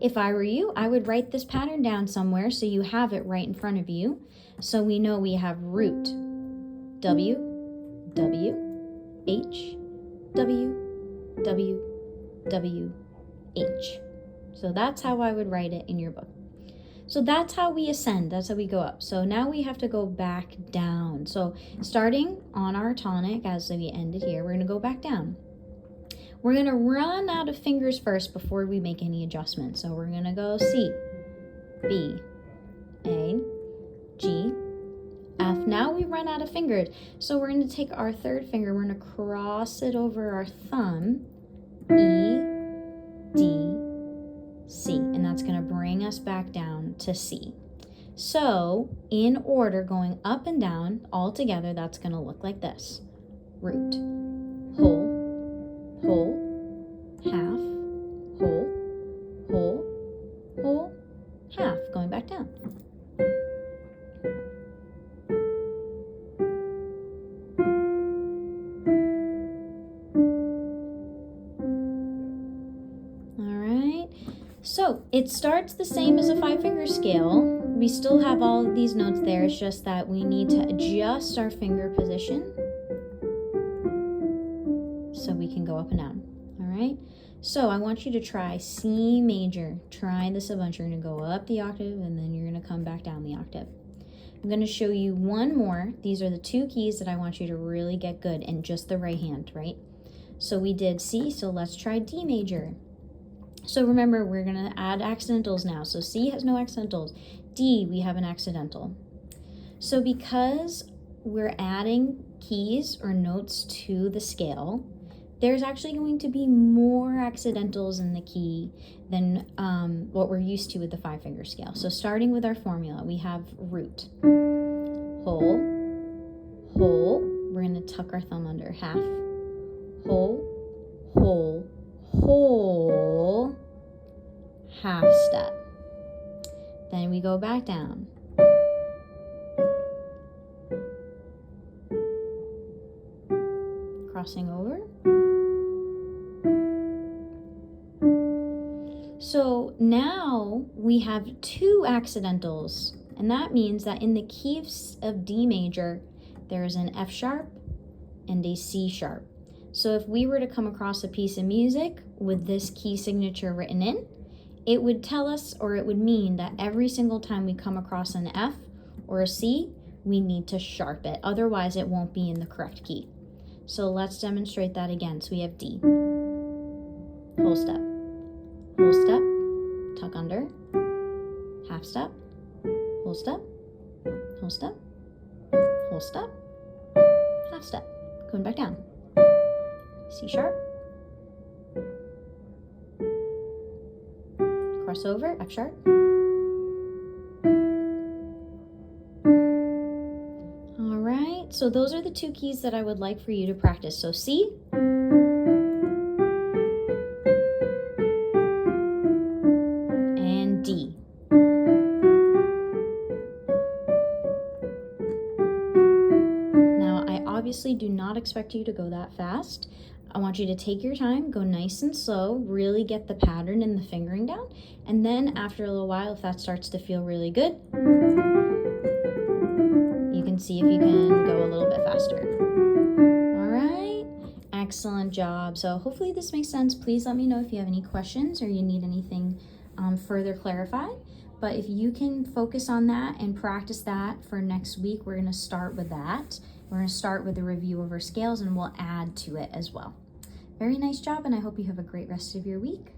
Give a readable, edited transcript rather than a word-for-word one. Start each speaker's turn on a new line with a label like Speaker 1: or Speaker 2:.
Speaker 1: If I were you, I would write this pattern down somewhere so you have it right in front of you. So we know we have root, W, W, H, W, W, W, H. So that's how I would write it in your book. So that's how we ascend, that's how we go up. So now we have to go back down. So starting on our tonic as we ended here, we're gonna go back down. We're gonna run out of fingers first before we make any adjustments. So we're gonna go C, B, A, G, F. Now we run out of fingers. So we're gonna take our third finger, we're gonna cross it over our thumb, E, D, C, and that's gonna bring us back down to C. So in order, going up and down all together, that's gonna look like this. Root, whole, whole, half, whole, whole, whole, half, going back down. So it starts the same as a 5-finger scale. We still have all of these notes there. It's just that we need to adjust our finger position so we can go up and down. All right. So I want you to try C major. Try this a bunch. You're going to go up the octave and then you're going to come back down the octave. I'm going to show you one more. These are the 2 keys that I want you to really get good in just the right hand, right? So we did C, so let's try D major. So remember, we're going to add accidentals now. So C has no accidentals. D, we have an accidental. So because we're adding keys or notes to the scale, there's actually going to be more accidentals in the key than what we're used to with the 5-finger scale. So starting with our formula, we have root, whole, whole. We're going to tuck our thumb under, half, whole, whole, whole, half step. Then we go back down. Crossing over. So now we have 2 accidentals, and that means that in the key of D major, there is an F sharp and a C sharp. So if we were to come across a piece of music with this key signature written in, it would tell us, or it would mean that every single time we come across an F or a C, we need to sharp it. Otherwise, it won't be in the correct key. So let's demonstrate that again. So we have D, whole step, tuck under, half step, whole step, whole step, whole step, half step. Going back down. C sharp, cross over, F sharp. All right, so those are the 2 keys that I would like for you to practice. So C, and D. Now, I obviously do not expect you to go that fast. I want you to take your time, go nice and slow, really get the pattern and the fingering down. And then after a little while, if that starts to feel really good, you can see if you can go a little bit faster. All right, excellent job. So hopefully this makes sense. Please let me know if you have any questions or you need anything further clarified. But if you can focus on that and practice that for next week, we're gonna start with that. We're going to start with a review of our scales and we'll add to it as well. Very nice job, and I hope you have a great rest of your week.